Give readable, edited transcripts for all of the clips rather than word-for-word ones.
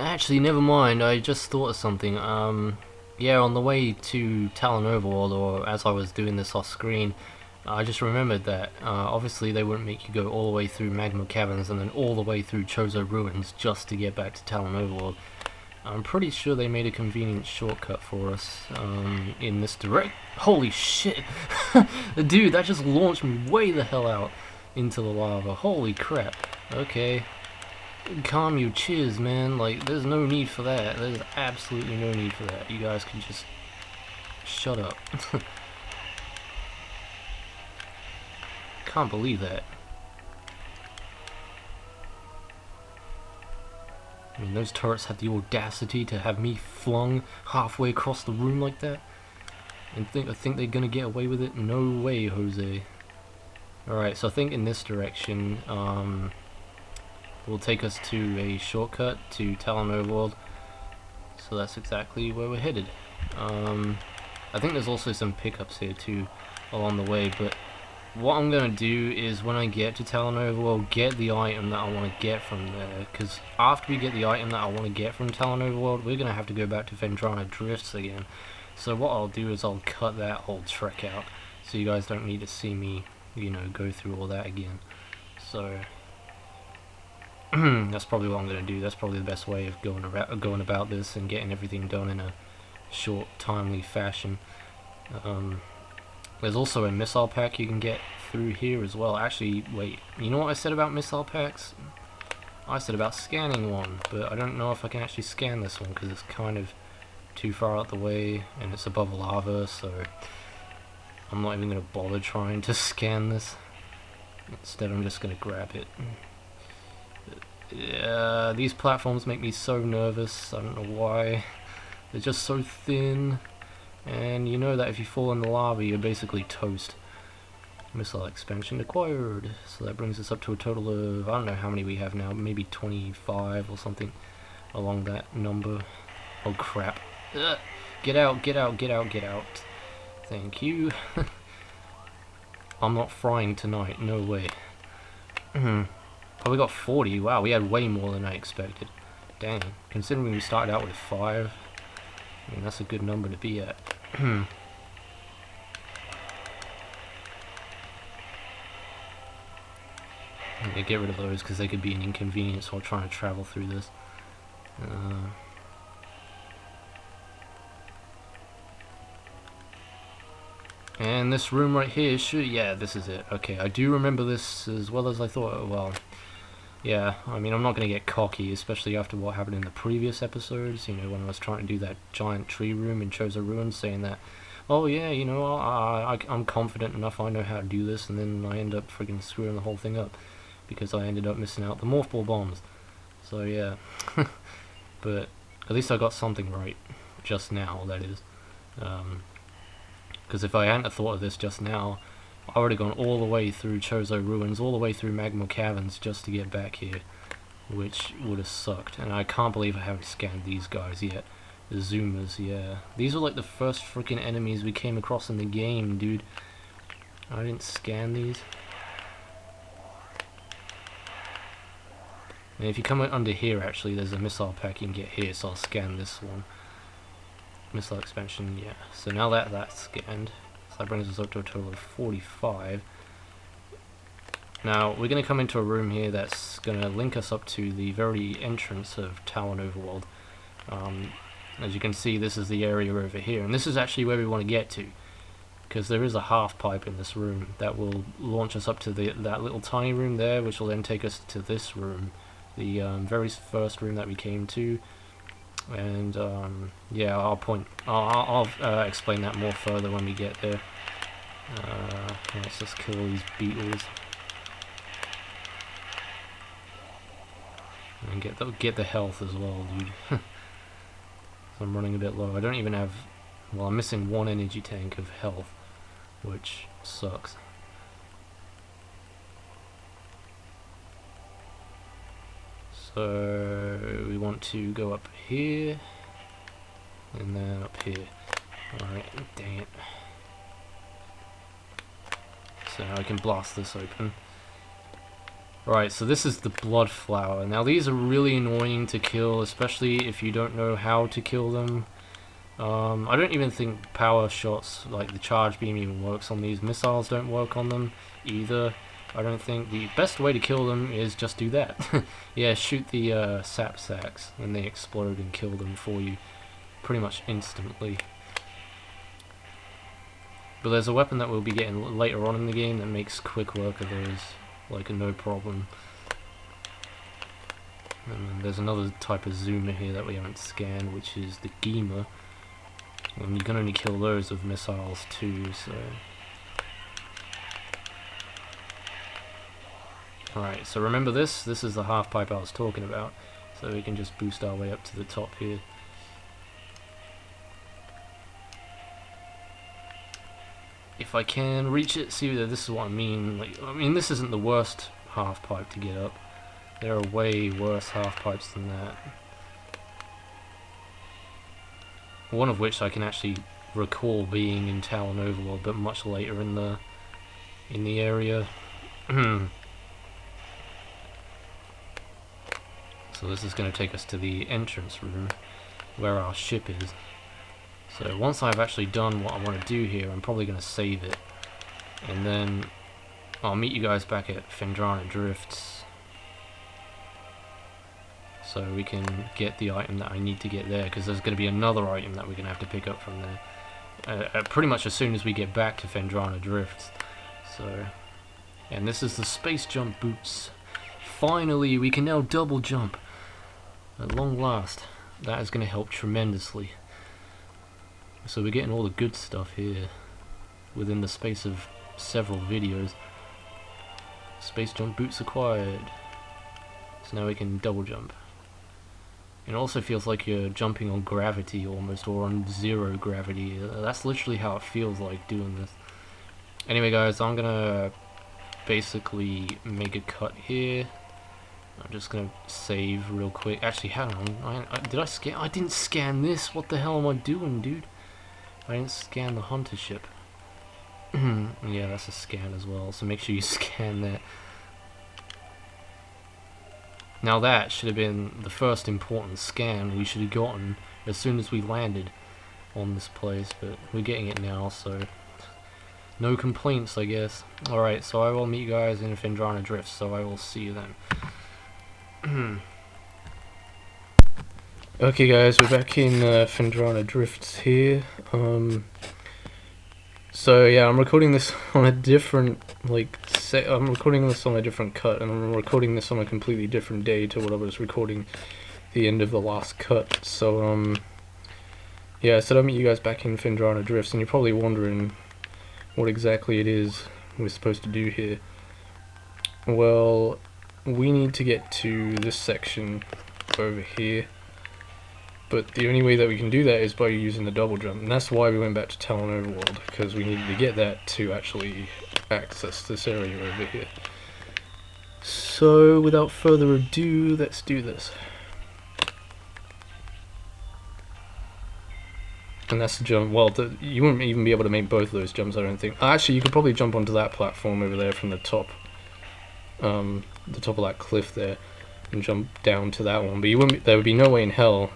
Actually, never mind. I just thought of something. Yeah, on the way to Tallon Overworld, or as I was doing this off screen, I just remembered that obviously they wouldn't make you go all the way through Magma Caverns and then all the way through Chozo Ruins just to get back to Tallon Overworld. I'm pretty sure they made a convenient shortcut for us in this direct. Holy shit! Dude, that just launched me way the hell out into the lava. Holy crap. Okay. Calm you, cheers, man. Like, there's no need for that. There's absolutely no need for that. You guys can just shut up. Can't believe that. I mean, those turrets had the audacity to have me flung halfway across the room like that. And I think they're gonna get away with it? No way, Jose. Alright, so I think in this direction, will take us to a shortcut to Tallon Overworld. So that's exactly where we're headed. I think there's also some pickups here too along the way, but what I'm going to do is when I get to Tallon Overworld, get the item that I want to get from there, because after we get the item that I want to get from Tallon Overworld, we're going to have to go back to Phendrana Drifts again. So what I'll do is I'll cut that whole trek out, so you guys don't need to see me, you know, go through all that again. So that's probably what I'm going to do. That's probably the best way of going about this and getting everything done in a short, timely fashion. There's also a missile pack you can get through here as well. Actually, wait, you know what I said about missile packs? I said about scanning one, but I don't know if I can actually scan this one because it's kind of too far out the way and it's above lava, so I'm not even going to bother trying to scan this. Instead, I'm just going to grab it. Yeah, these platforms make me so nervous. I don't know why. They're just so thin. And you know that if you fall in the lava, you're basically toast. Missile expansion acquired. So that brings us up to a total of, I don't know how many we have now, maybe 25 or something along that number. Oh crap. Ugh. Get out, get out, get out, get out. Thank you. I'm not frying tonight, no way. Oh, we got 40. Wow, we had way more than I expected. Dang. Considering we started out with 5. I mean, that's a good number to be at. I'm gonna get rid of those because they could be an inconvenience while trying to travel through this. And this room right here, yeah, this is it. Okay, I do remember this as well as I thought. Well, yeah, I mean, I'm not going to get cocky, especially after what happened in the previous episodes, you know, when I was trying to do that giant tree room in Chozo Ruins, saying that, oh yeah, you know, I'm confident enough, I know how to do this, and then I end up friggin' screwing the whole thing up, because I ended up missing out the morph ball bombs. So yeah, but at least I got something right, just now, that is. Because if I hadn't have thought of this just now, I would have gone all the way through Chozo Ruins, all the way through Magma Caverns just to get back here, which would have sucked. And I can't believe I haven't scanned these guys yet. The Zoomers, yeah. These are like the first freaking enemies we came across in the game, dude. I didn't scan these. And if you come under here, actually, there's a missile pack you can get here, so I'll scan this one. Missile expansion, yeah. So now that's scanned. That brings us up to a total of 45. Now, we're going to come into a room here that's going to link us up to the very entrance of Tallon Overworld. As you can see, this is the area over here, and this is actually where we want to get to, because there is a half pipe in this room that will launch us up to that little tiny room there, which will then take us to this room, the very first room that we came to. And yeah, I'll explain that more further when we get there. Let's just kill these beetles and get the health as well, dude. So I'm running a bit low. I don't even have. Well, I'm missing 1 energy tank of health, which sucks. So we want to go up here and then up here. Alright, dang it. So now I can blast this open. Right, so this is the blood flower. Now these are really annoying to kill, especially if you don't know how to kill them. I don't even think power shots, like the charge beam, even works on these. Missiles don't work on them either. I don't think the best way to kill them is just do that. Yeah, shoot the sap sacks and they explode and kill them for you pretty much instantly. But there's a weapon that we'll be getting later on in the game that makes quick work of those, like no problem. And there's another type of zoomer here that we haven't scanned, which is the Gema. And you can only kill those with missiles too, so... Alright, so remember this? This is the half pipe I was talking about. So we can just boost our way up to the top here. If I can reach it, see that this is what I mean. Like, I mean, this isn't the worst half pipe to get up. There are way worse half pipes than that. One of which I can actually recall being in Tallon Overworld, but much later in the area. So this is going to take us to the entrance room where our ship is. So once I've actually done what I want to do here, I'm probably going to save it, and then I'll meet you guys back at Phendrana Drifts, so we can get the item that I need to get there, because there's going to be another item that we're going to have to pick up from there pretty much as soon as we get back to Phendrana Drifts. So, and this is the space jump boots. Finally, we can now double jump at long last. That is going to help tremendously. So we're getting all the good stuff here within the space of several videos. Space jump boots acquired. So now we can double jump. It also feels like you're jumping on gravity almost, or on zero gravity. That's literally how it feels like doing this. Anyway guys, I'm gonna basically make a cut here. I'm just gonna save real quick. Actually, hang on. Did I scan? I didn't scan this. What the hell am I doing, dude? I didn't scan the hunter ship. Yeah, that's a scan as well, so make sure you scan that. Now that should have been the first important scan we should have gotten as soon as we landed on this place, but we're getting it now, so no complaints, I guess. Alright, so I will meet you guys in Phendrana Drifts, so I will see you then. Okay guys, we're back in Phendrana Drifts here. So yeah, I'm recording this on a different, I'm recording this on a different cut, and I'm recording this on a completely different day to what I was recording the end of the last cut. So yeah, I said I'll meet you guys back in Phendrana Drifts, and you're probably wondering what exactly it is we're supposed to do here. Well, we need to get to this section over here. But the only way that we can do that is by using the double jump, and that's why we went back to Tallon Overworld, because we needed to get that to actually access this area over here. So, without further ado, let's do this. And that's the jump. Well, you wouldn't even be able to make both of those jumps, I don't think. Actually, you could probably jump onto that platform over there from the top of that cliff there, and jump down to that one. But you wouldn't. There would be no way in hell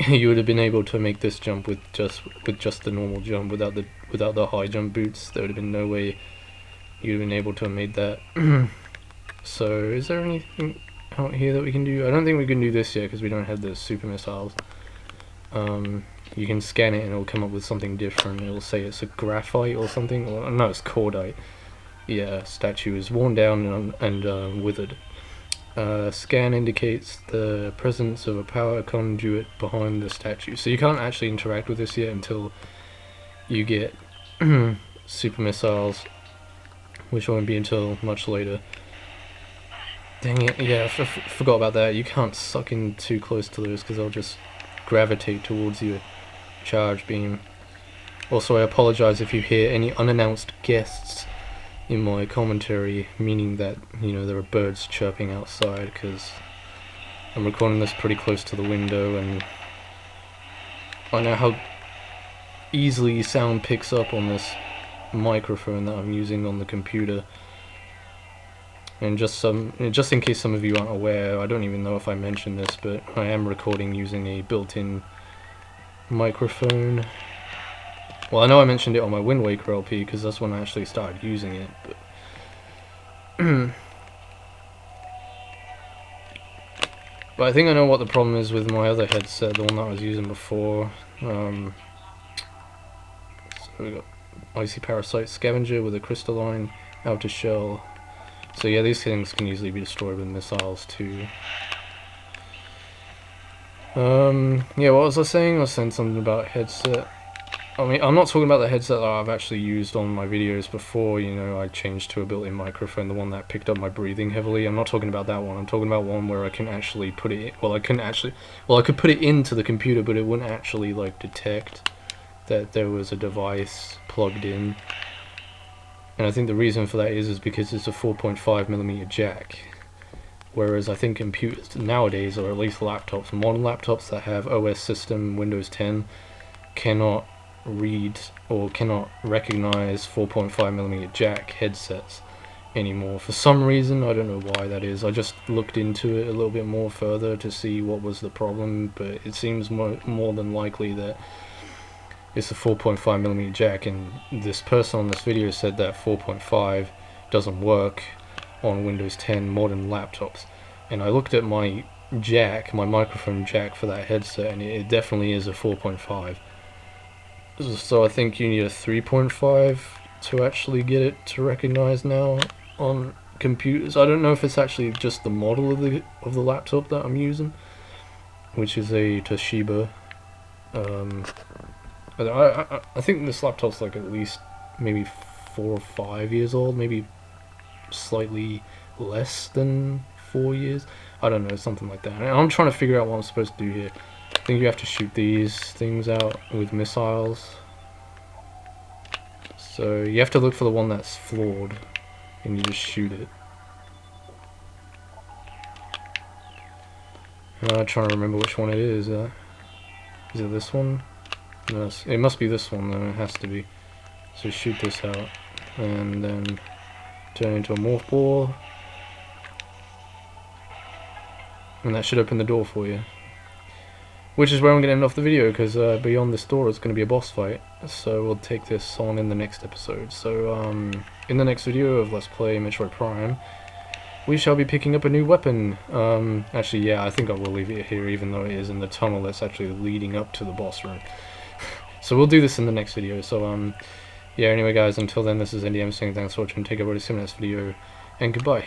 you would have been able to make this jump with just the normal jump, without the high jump boots. There would have been no way you'd have been able to have made that. So is there anything out here that we can do? I don't think we can do this yet because we don't have the super missiles. You can scan it and it'll come up with something different. It'll say it's a graphite or something, or no, it's cordite. Yeah, statue is worn down and withered. Scan indicates the presence of a power conduit behind the statue. So you can't actually interact with this yet until you get super missiles, which won't be until much later. Dang it, yeah, I forgot about that. You can't suck in too close to those because they'll just gravitate towards your charge beam. Also, I apologize if you hear any unannounced guests in my commentary, meaning that, you know, there are birds chirping outside, because I'm recording this pretty close to the window, and I know how easily sound picks up on this microphone that I'm using on the computer. And just in case some of you aren't aware, I don't even know if I mentioned this, but I am recording using a built-in microphone. Well, I know I mentioned it on my Wind Waker LP because that's when I actually started using it, but but I think I know what the problem is with my other headset, the one that I was using before. So we got Icy Parasite Scavenger with a crystalline outer shell. So yeah, these things can easily be destroyed with missiles too. Yeah, what was I saying? I was saying something about headset. I mean, I'm not talking about the headset that I've actually used on my videos before, you know, I changed to a built-in microphone, the one that picked up my breathing heavily. I'm not talking about that one, I'm talking about one where I can actually put it, I could put it into the computer, but it wouldn't actually, like, detect that there was a device plugged in. And I think the reason for that is because it's a 4.5mm jack. Whereas I think computers nowadays, or at least laptops, modern laptops that have OS system Windows 10, cannot read or cannot recognize 4.5mm jack headsets anymore. For some reason, I don't know why that is. I just looked into it a little bit more further to see what was the problem, but it seems more than likely that it's a 4.5mm jack, and this person on this video said that 4.5 doesn't work on Windows 10 modern laptops. And I looked at my jack, my microphone jack for that headset, and it definitely is a 4.5. So I think you need a 3.5 to actually get it to recognize now on computers. I don't know if it's actually just the model of the laptop that I'm using, which is a Toshiba. I think this laptop's like at least maybe 4 or 5 years old, maybe slightly less than 4 years. I don't know, something like that. And I'm trying to figure out what I'm supposed to do here. I think you have to shoot these things out with missiles. So you have to look for the one that's flawed, and you just shoot it. I'm trying to remember which one it is. Is it this one? No, it must be this one, then it has to be. So shoot this out, and then turn it into a morph ball. And that should open the door for you. Which is where I'm going to end off the video, because beyond this door is going to be a boss fight. So we'll take this on in the next episode. So in the next video of Let's Play Metroid Prime, we shall be picking up a new weapon. Actually, yeah, I think I will leave it here, even though it is in the tunnel that's actually leading up to the boss room. So we'll do this in the next video. So yeah, anyway guys, until then, this is NDM saying thanks for watching, take everybody, see you in the next video, and goodbye.